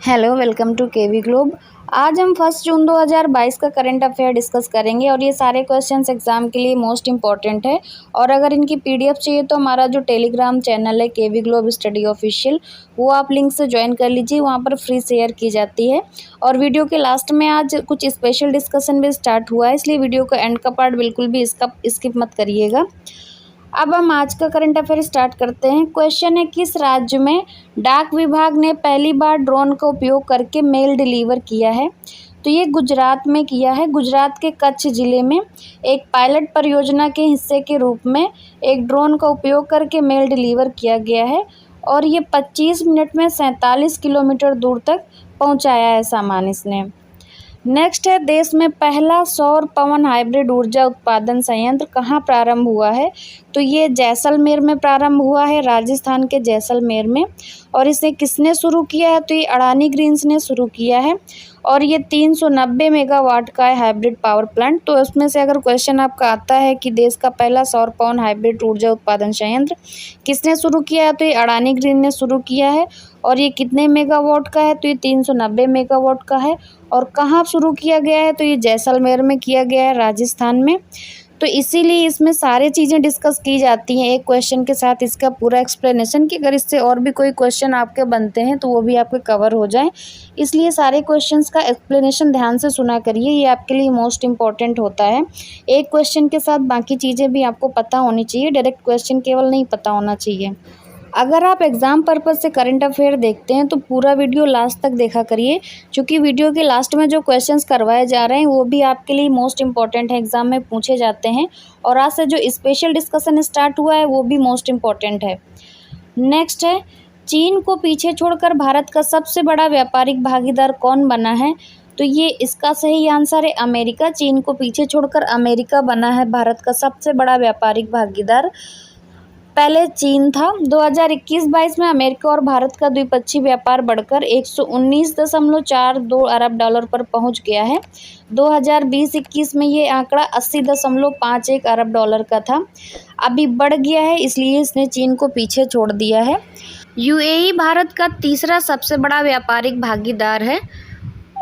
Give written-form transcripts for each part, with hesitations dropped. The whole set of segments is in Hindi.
Hello, welcome to KV Globe. आज हम 1 जून 2022 का करंट अफेयर डिस्कस करेंगे और ये सारे क्वेश्चंस एग्जाम के लिए मोस्ट इंपॉर्टेंट है। और अगर इनकी पीडीएफ चाहिए तो हमारा जो टेलीग्राम चैनल है केवी ग्लोब स्टडी ऑफिशियल, वो आप लिंक से ज्वाइन कर लीजिए। वहाँ पर फ्री शेयर की जाती है। और वीडियो के लास्ट में आज कुछ स्पेशल डिस्कशन भी स्टार्ट हुआ है, इसलिए वीडियो का एंड का पार्ट बिल्कुल भी स्किप मत करिएगा। अब हम आज का करंट अफेयर स्टार्ट करते हैं। क्वेश्चन है, किस राज्य में डाक विभाग ने पहली बार ड्रोन का उपयोग करके मेल डिलीवर किया है? तो ये गुजरात में किया है। गुजरात के कच्छ जिले में एक पायलट परियोजना के हिस्से के रूप में एक ड्रोन का उपयोग करके मेल डिलीवर किया गया है और ये 25 मिनट में 47 किलोमीटर दूर तक पहुंचाया है सामान इसने। नेक्स्ट है, देश में पहला सौर पवन हाइब्रिड ऊर्जा उत्पादन संयंत्र कहाँ प्रारंभ हुआ है? तो ये जैसलमेर में प्रारंभ हुआ है, राजस्थान के जैसलमेर में। और इसे किसने शुरू किया है? तो ये अडानी ग्रीन्स ने शुरू किया है और ये 390 मेगावाट का है हाइब्रिड पावर प्लांट। तो उसमें से अगर क्वेश्चन आपका आता है कि देश का पहला सौर पवन हाइब्रिड ऊर्जा उत्पादन संयंत्र किसने शुरू किया है, तो ये अडानी ग्रीन ने शुरू किया है। और ये कितने मेगावाट का है? तो ये 390 मेगावाट का है। और कहाँ शुरू किया गया है? तो ये जैसलमेर में किया गया है, राजस्थान में। तो इसीलिए इसमें सारी चीज़ें डिस्कस की जाती हैं एक क्वेश्चन के साथ इसका पूरा एक्सप्लेनेशन, कि अगर इससे और भी कोई क्वेश्चन आपके बनते हैं तो वो भी आपके कवर हो जाए। इसलिए सारे क्वेश्चंस का एक्सप्लेनेशन ध्यान से सुना करिए, ये आपके लिए मोस्ट इंपॉर्टेंट होता है। एक क्वेश्चन के साथ बाकी चीज़ें भी आपको पता होनी चाहिए, डायरेक्ट क्वेश्चन केवल नहीं पता होना चाहिए। अगर आप एग्ज़ाम पर्पज़ से करंट अफेयर देखते हैं तो पूरा वीडियो लास्ट तक देखा करिए, क्योंकि वीडियो के लास्ट में जो क्वेश्चंस करवाए जा रहे हैं वो भी आपके लिए मोस्ट इंपॉर्टेंट है, एग्ज़ाम में पूछे जाते हैं। और आज से जो स्पेशल डिस्कशन स्टार्ट हुआ है वो भी मोस्ट इंपॉर्टेंट है। नेक्स्ट है, चीन को पीछे छोड़कर भारत का सबसे बड़ा व्यापारिक भागीदार कौन बना है? तो ये इसका सही आंसर है अमेरिका। चीन को पीछे छोड़कर अमेरिका बना है भारत का सबसे बड़ा व्यापारिक भागीदार। पहले चीन था। 2021-22 में अमेरिका और भारत का द्विपक्षीय व्यापार बढ़कर 119.42 अरब डॉलर पर पहुंच गया है। 2020-21 में ये आंकड़ा 80.51 अरब डॉलर का था। अभी बढ़ गया है, इसलिए इसने चीन को पीछे छोड़ दिया है। यूएई भारत का तीसरा सबसे बड़ा व्यापारिक भागीदार है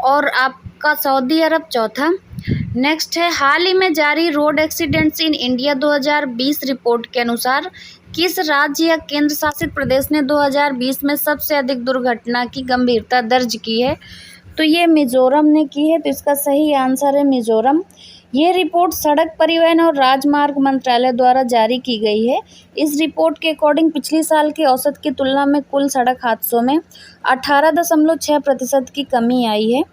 और आपका सऊदी अरब चौथा। नेक्स्ट है, हाल ही में जारी road accidents in India 2020 report के अनुसार किस राज्य या केंद्र शासित प्रदेश ने 2020 में सबसे अधिक दुर्घटना की गंभीरता दर्ज की है? तो ये मिजोरम ने की है। तो इसका सही आंसर है मिजोरम। ये रिपोर्ट सड़क परिवहन और राजमार्ग मंत्रालय द्वारा जारी की गई है। इस रिपोर्ट के अकॉर्डिंग पिछले साल के औसत की तुलना में कुल सड़क हादसों में 18.6% की कमी आई है।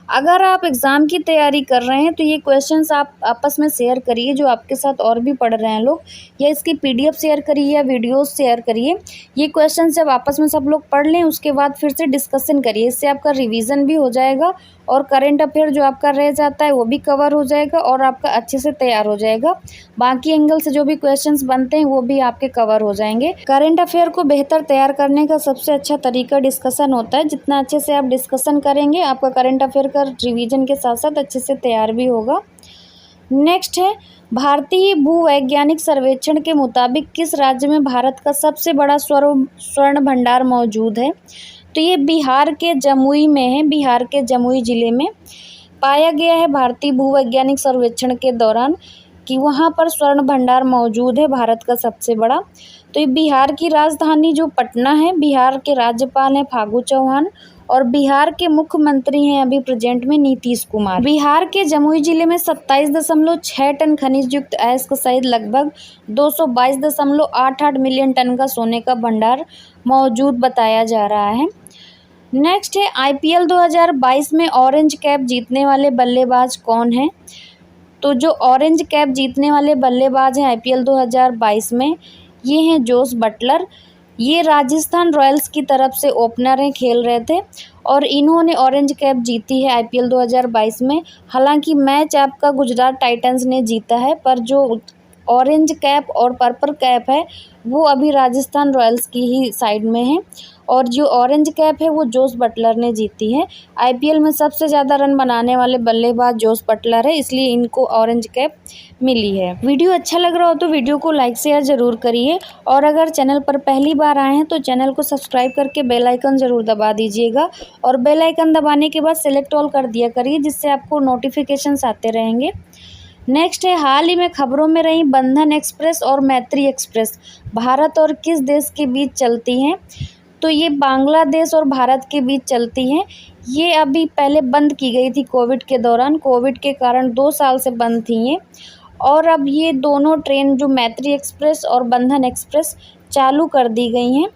अगर आप एग्ज़ाम की तैयारी कर रहे हैं तो ये क्वेश्चंस आप आपस में शेयर करिए, जो आपके साथ और भी पढ़ रहे हैं लोग, या इसकी पीडीएफ शेयर करिए या वीडियोस शेयर करिए। ये क्वेश्चन जब आपस में सब लोग पढ़ लें उसके बाद फिर से डिस्कशन करिए, इससे आपका रिवीजन भी हो जाएगा और करंट अफेयर जो आपका रह जाता है वो भी कवर हो जाएगा और आपका अच्छे से तैयार हो जाएगा। बाकी एंगल से जो भी क्वेश्चंस बनते हैं वो भी आपके कवर हो जाएंगे। करंट अफेयर को बेहतर तैयार करने का सबसे अच्छा तरीका डिस्कशन होता है। जितना अच्छे से आप डिस्कशन करेंगे आपका करंट अफेयर का रिवीजन के साथ साथ अच्छे से तैयार भी होगा। नेक्स्ट है, भारतीय भूवैज्ञानिक सर्वेक्षण के मुताबिक किस राज्य में भारत का सबसे बड़ा स्वर्ण भंडार मौजूद है? तो ये बिहार के जमुई में है। बिहार के जमुई जिले में पाया गया है भारतीय भूवैज्ञानिक सर्वेक्षण के दौरान कि वहाँ पर स्वर्ण भंडार मौजूद है भारत का सबसे बड़ा। तो ये बिहार की राजधानी जो पटना है। बिहार के राज्यपाल हैं फागू चौहान और बिहार के मुख्यमंत्री हैं अभी प्रेजेंट में नीतीश कुमार। बिहार के जमुई जिले में 27.6 टन खनिज युक्त अयस्क सहित लगभग 222.88 मिलियन टन का सोने का भंडार मौजूद बताया जा रहा है। नेक्स्ट है, आईपीएल 2022 में ऑरेंज कैप जीतने वाले बल्लेबाज कौन हैं? तो जो ऑरेंज कैप जीतने वाले बल्लेबाज हैं आईपीएल 2022 में, ये हैं जोस बटलर। ये राजस्थान रॉयल्स की तरफ से ओपनर हैं, खेल रहे थे और इन्होंने ऑरेंज कैप जीती है आईपीएल 2022 में। हालांकि मैच आपका गुजरात टाइटंस ने जीता है, पर जो ऑरेंज कैप और पर्पल कैप है वो अभी राजस्थान रॉयल्स की ही साइड में है, और जो ऑरेंज कैप है वो जोस बटलर ने जीती है। आईपीएल में सबसे ज़्यादा रन बनाने वाले बल्लेबाज जोस बटलर है, इसलिए इनको ऑरेंज कैप मिली है। वीडियो अच्छा लग रहा हो तो वीडियो को लाइक शेयर ज़रूर करिए, और अगर चैनल पर पहली बार आए हैं तो चैनल को सब्सक्राइब करके बेल आइकन ज़रूर दबा दीजिएगा, और बेल आइकन दबाने के बाद सेलेक्ट ऑल कर दिया करिए, जिससे आपको नोटिफिकेशंस आते रहेंगे। नेक्स्ट है, हाल ही में खबरों में रही बंधन एक्सप्रेस और मैत्री एक्सप्रेस भारत और किस देश के बीच चलती हैं? तो ये बांग्लादेश और भारत के बीच चलती हैं। ये अभी पहले बंद की गई थी कोविड के दौरान, कोविड के कारण 2 साल से बंद थी ये, और अब ये दोनों ट्रेन जो मैत्री एक्सप्रेस और बंधन एक्सप्रेस चालू कर दी गई हैं।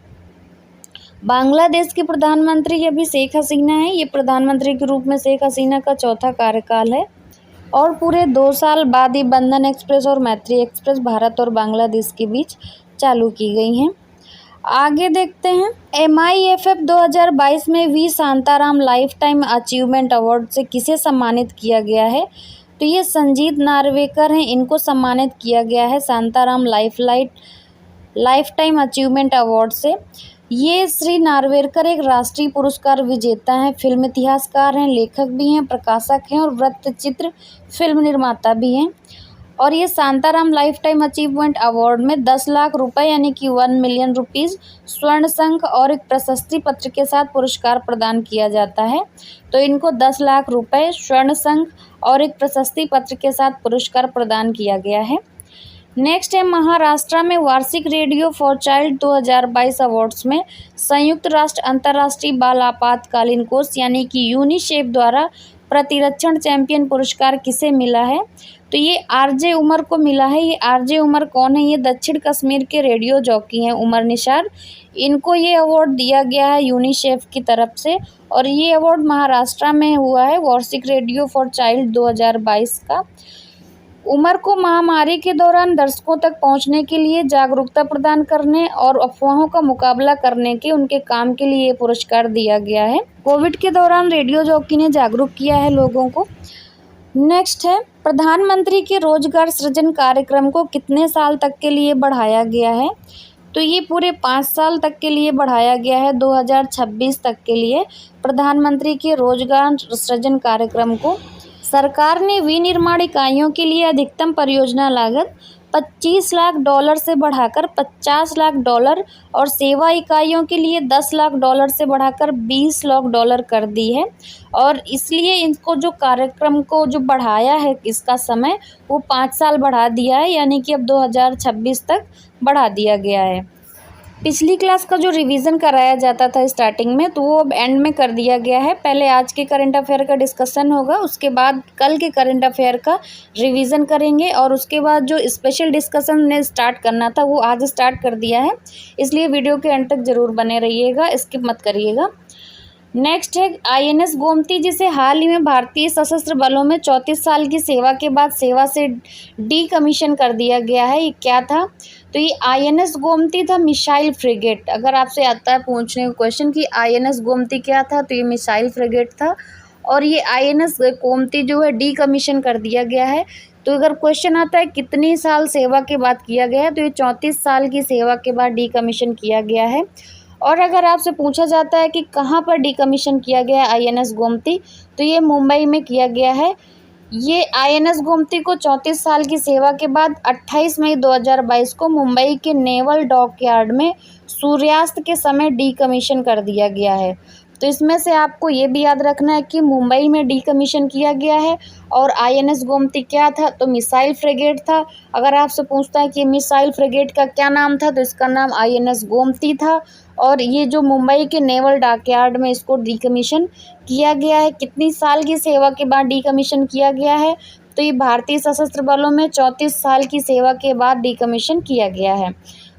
बांग्लादेश की प्रधानमंत्री अभी शेख हसीना है, ये प्रधानमंत्री के रूप में शेख हसीना का चौथा कार्यकाल है, और पूरे 2 साल बाद ही बंधन एक्सप्रेस और मैत्री एक्सप्रेस भारत और बांग्लादेश के बीच चालू की गई हैं। आगे देखते हैं, MIFF 2022 में V Shantaram lifetime achievement award से किसे सम्मानित किया गया है? तो ये संजीत नार्वेकर हैं, इनको सम्मानित किया गया है Shantaram lifetime achievement award से। ये श्री नार्वेकर एक राष्ट्रीय पुरस्कार विजेता हैं, फिल्म इतिहासकार हैं, लेखक भी हैं, प्रकाशक हैं और वृत्तचित्र फिल्म निर्माता भी हैं। और ये Shantaram lifetime achievement award में 10 लाख रुपए यानी कि 1 मिलियन रुपीज़, स्वर्ण शंख और एक प्रशस्ति पत्र के साथ पुरस्कार प्रदान किया जाता है। तो इनको 10 लाख रुपए, स्वर्ण शंख और एक प्रशस्ति पत्र के साथ पुरस्कार प्रदान किया गया है। नेक्स्ट है, महाराष्ट्र में वार्षिक रेडियो फॉर चाइल्ड 2022 अवार्ड्स में संयुक्त राष्ट्र अंतर्राष्ट्रीय बाल आपातकालीन कोष यानी कि यूनिसेफ द्वारा प्रतिरक्षण चैंपियन पुरस्कार किसे मिला है? तो ये आरजे उमर को मिला है। ये आरजे उमर कौन है? ये दक्षिण कश्मीर के रेडियो जॉकी हैं, उमर निशार। इनको ये अवार्ड दिया गया है यूनिसेफ की तरफ से, और ये अवार्ड महाराष्ट्र में हुआ है वार्षिक रेडियो फॉर चाइल्ड 2022 का। उमर को महामारी के दौरान दर्शकों तक पहुंचने के लिए, जागरूकता प्रदान करने और अफवाहों का मुकाबला करने के उनके काम के लिए ये पुरस्कार दिया गया है। कोविड के दौरान रेडियो जॉकी ने जागरूक किया है लोगों को। नेक्स्ट है, प्रधानमंत्री के रोजगार सृजन कार्यक्रम को कितने साल तक के लिए बढ़ाया गया है? तो ये पूरे 5 साल तक के लिए बढ़ाया गया है, 2026 तक के लिए प्रधानमंत्री के रोजगार सृजन कार्यक्रम को। सरकार ने विनिर्माण इकाइयों के लिए अधिकतम परियोजना लागत $25 लाख से बढ़ाकर $50 लाख और सेवा इकाइयों के लिए $10 लाख से बढ़ाकर $20 लाख कर दी है। और इसलिए इनको जो कार्यक्रम को जो बढ़ाया है, इसका समय वो 5 साल बढ़ा दिया है, यानी कि अब 2026 तक बढ़ा दिया गया है। पिछली क्लास का जो रिवीजन कराया जाता था स्टार्टिंग में, तो वो अब एंड में कर दिया गया है। पहले आज के करंट अफेयर का डिस्कशन होगा, उसके बाद कल के करंट अफेयर का रिवीजन करेंगे, और उसके बाद जो स्पेशल डिस्कशन ने स्टार्ट करना था वो आज स्टार्ट कर दिया है, इसलिए वीडियो के एंड तक ज़रूर बने रहिएगा, स्किप मत करिएगा। नेक्स्ट है, INS गोमती, जिसे हाल ही में भारतीय सशस्त्र बलों में 34 साल की सेवा के बाद सेवा से डीकमीशन कर दिया गया है। ये क्या था? तो ये INS गोमती था मिसाइल फ्रिगेट। अगर आपसे आता है पूछने का क्वेश्चन कि INS गोमती क्या था, तो ये मिसाइल फ्रिगेट था, और ये INS गोमती जो है डीकमीशन कर दिया गया है। तो अगर क्वेश्चन आता है कितनी साल सेवा के बाद किया गया है, तो ये 34 साल की सेवा के बाद डीकमीशन किया गया है। और अगर आपसे पूछा जाता है कि कहाँ पर डीकमीशन किया गया है INS गोमती, तो ये मुंबई में किया गया है। ये INS गोमती को 34 साल की सेवा के बाद 28 मई 2022 को मुंबई के नेवल डॉकयार्ड में सूर्यास्त के समय डीकमीशन कर दिया गया है। तो इसमें से आपको ये भी याद रखना है कि मुंबई में डीकमीशन किया गया है, और INS गोमती क्या था? तो मिसाइल फ्रिगेट था। अगर आपसे पूछता है कि मिसाइल फ्रिगेट का क्या नाम था, तो इसका नाम INS गोमती था, और ये जो मुंबई के नेवल डॉकयार्ड में इसको डीकमीशन किया गया है। कितनी साल की सेवा के बाद डीकमीशन किया गया है? तो ये भारतीय सशस्त्र बलों में 34 साल की सेवा के बाद डीकमीशन किया गया है।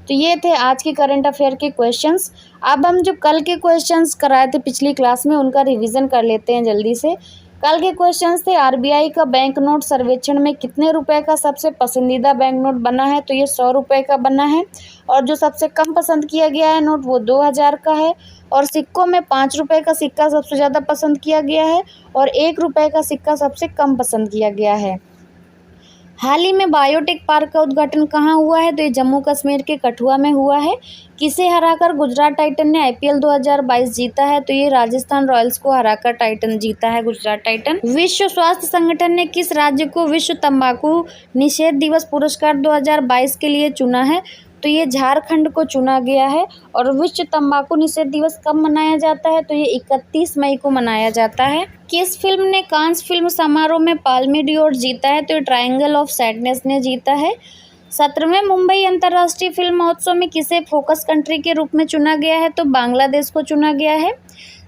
तो ये थे आज के करंट अफेयर के क्वेश्चंस। अब हम जो कल के क्वेश्चंस कराए थे पिछली क्लास में, उनका रिवीजन कर लेते हैं जल्दी से। कल के क्वेश्चंस थे, RBI का बैंक नोट सर्वेक्षण में कितने रुपए का सबसे पसंदीदा बैंक नोट बना है? तो ये 100 रुपये का बना है, और जो सबसे कम पसंद किया गया है नोट वो 2000 का है। और सिक्कों में 5 रुपये का सिक्का सबसे ज़्यादा पसंद किया गया है, और 1 रुपये का सिक्का सबसे कम पसंद किया गया है। हाल ही में बायोटेक पार्क का उद्घाटन कहाँ हुआ है? तो ये जम्मू कश्मीर के कठुआ में हुआ है। किसे हराकर गुजरात टाइटन ने IPL 2022 जीता है? तो ये राजस्थान रॉयल्स को हराकर टाइटन जीता है गुजरात टाइटन। विश्व स्वास्थ्य संगठन ने किस राज्य को विश्व तंबाकू निषेध दिवस पुरस्कार 2022 के लिए चुना है? तो ये झारखंड को चुना गया है। और विश्व तंबाकू निषेध दिवस कब मनाया जाता है? तो ये 31 मई को मनाया जाता है। किस फिल्म ने कांस फिल्म समारोह में पाल्मे d'Or जीता है? तो ये ट्रायंगल ऑफ सैडनेस ने जीता है। 17वें मुंबई अंतर्राष्ट्रीय फिल्म महोत्सव में किसे फोकस कंट्री के रूप में चुना गया है? तो बांग्लादेश को चुना गया है।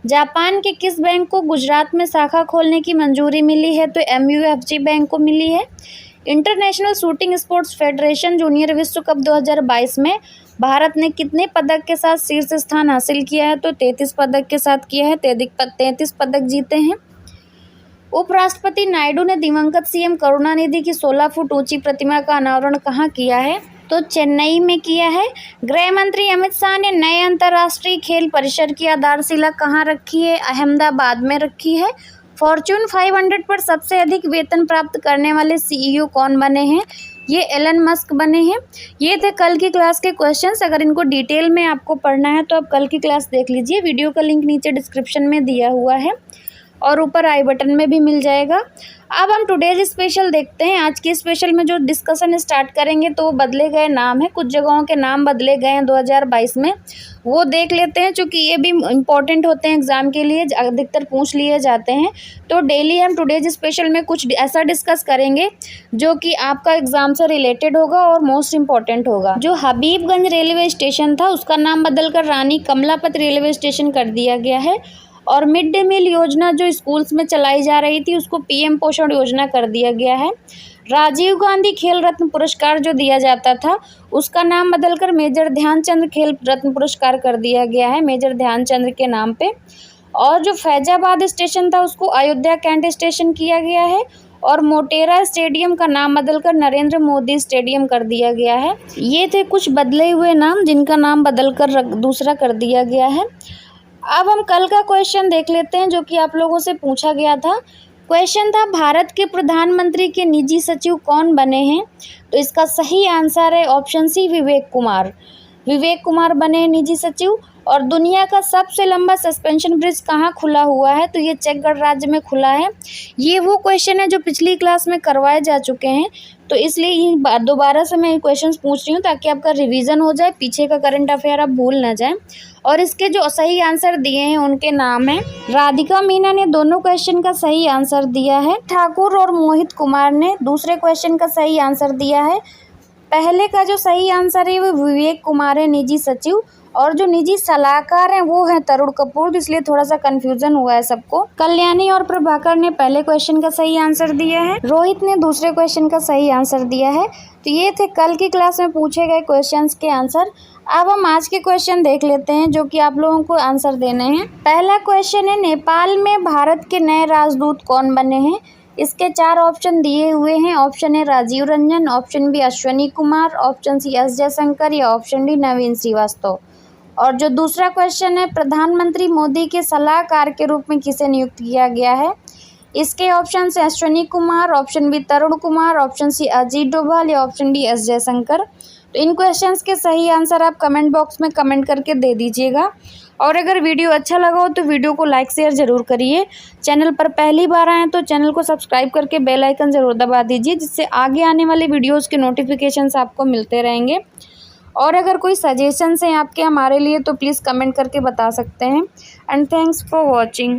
जापान के किस बैंक को गुजरात में शाखा खोलने की मंजूरी मिली है? तो MUFG बैंक को मिली है। International shooting sports federation junior विश्व कप 2022 में भारत ने कितने पदक के साथ शीर्ष स्थान हासिल किया है? तो 33 पदक के साथ किया है। 33 पदक जीते हैं। उपराष्ट्रपति नायडू ने दिवंगत CM करुणानिधि की 16 फुट ऊंची प्रतिमा का अनावरण कहाँ किया है? तो चेन्नई में किया है। गृह मंत्री अमित शाह ने नए अंतर्राष्ट्रीय खेल परिसर की आधारशिला कहाँ रखी है? अहमदाबाद में रखी है। फॉर्च्यून 500 पर सबसे अधिक वेतन प्राप्त करने वाले CEO कौन बने हैं? ये एलन मस्क बने हैं। ये थे कल की क्लास के क्वेश्चंस। अगर इनको डिटेल में आपको पढ़ना है तो आप कल की क्लास देख लीजिए। वीडियो का लिंक नीचे डिस्क्रिप्शन में दिया हुआ है और ऊपर आई बटन में भी मिल जाएगा। अब हम टुडेज स्पेशल देखते हैं। आज के स्पेशल में जो डिस्कशन स्टार्ट करेंगे तो वो बदले गए नाम है, कुछ जगहों के नाम बदले गए हैं 2022 में, वो देख लेते हैं क्योंकि ये भी इम्पॉर्टेंट होते हैं एग्जाम के लिए, अधिकतर पूछ लिए जाते हैं। तो डेली हम टुडेज स्पेशल में कुछ ऐसा डिस्कस करेंगे जो कि आपका एग्जाम से रिलेटेड होगा और मोस्ट इम्पॉर्टेंट होगा। जो हबीबगंज रेलवे स्टेशन था उसका नाम बदलकर रानी कमलापत रेलवे स्टेशन कर दिया गया है। और मिड डे मील योजना जो स्कूल्स में चलाई जा रही थी उसको PM पोषण योजना कर दिया गया है। राजीव गांधी खेल रत्न पुरस्कार जो दिया जाता था उसका नाम बदलकर मेजर ध्यानचंद खेल रत्न पुरस्कार कर दिया गया है, मेजर ध्यानचंद के नाम पे। और जो फैजाबाद स्टेशन था उसको अयोध्या कैंट स्टेशन किया गया है। और मोटेरा स्टेडियम का नाम बदलकर नरेंद्र मोदी स्टेडियम कर दिया गया है। ये थे कुछ बदले हुए नाम जिनका नाम बदलकर दूसरा कर दिया गया है। अब हम कल का क्वेश्चन देख लेते हैं जो कि आप लोगों से पूछा गया था। क्वेश्चन था भारत के प्रधानमंत्री के निजी सचिव कौन बने हैं? तो इसका सही आंसर है ऑप्शन सी विवेक कुमार। विवेक कुमार बने हैं निजी सचिव। और दुनिया का सबसे लंबा सस्पेंशन ब्रिज कहाँ खुला हुआ है? तो ये चेक गणराज्य में खुला है। ये वो क्वेश्चन है जो पिछली क्लास में करवाए जा चुके हैं, तो इसलिए ये दोबारा से मैं क्वेश्चंस पूछ रही हूँ ताकि आपका रिवीजन हो जाए, पीछे का करंट अफेयर आप भूल ना जाए। और इसके जो सही आंसर दिए हैं उनके नाम हैं राधिका मीना ने दोनों क्वेश्चन का सही आंसर दिया है। ठाकुर और मोहित कुमार ने दूसरे क्वेश्चन का सही आंसर दिया है। पहले का जो सही आंसर है वो विवेक कुमार है निजी सचिव। और जो निजी सलाहकार हैं वो है तरुण कपूर, इसलिए थोड़ा सा कंफ्यूजन हुआ है सबको। कल्याणी और प्रभाकर ने पहले क्वेश्चन का सही आंसर दिया है। रोहित ने दूसरे क्वेश्चन का सही आंसर दिया है। तो ये थे कल की क्लास में पूछे गए क्वेश्चंस के आंसर। अब हम आज के क्वेश्चन देख लेते हैं जो कि आप लोगों को आंसर देने हैं। पहला क्वेश्चन है नेपाल में भारत के नए राजदूत कौन बने हैं? इसके 4 ऑप्शन दिए हुए हैं। Option A Rajiv Ranjan, option B Ashwani Kumar, option C S Jaishankar या ऑप्शन डी नवीन श्रीवास्तव। और जो दूसरा क्वेश्चन है प्रधानमंत्री मोदी के सलाहकार के रूप में किसे नियुक्त किया गया है? इसके ऑप्शन से अश्वनी कुमार, ऑप्शन बी तरुण कुमार, ऑप्शन सी अजीत डोभाल या ऑप्शन डी एस जयशंकर। तो इन क्वेश्चंस के सही आंसर आप कमेंट बॉक्स में कमेंट करके दे दीजिएगा। और अगर वीडियो अच्छा लगा हो तो वीडियो को लाइक शेयर ज़रूर करिए। चैनल पर पहली बार आएँ तो चैनल को सब्सक्राइब करके बेल आइकन ज़रूर दबा दीजिए, जिससे आगे आने वाले वीडियोज़ के नोटिफिकेशंस आपको मिलते रहेंगे। और अगर कोई सजेशंस हैं आपके हमारे लिए तो प्लीज़ कमेंट करके बता सकते हैं। And thanks for watching.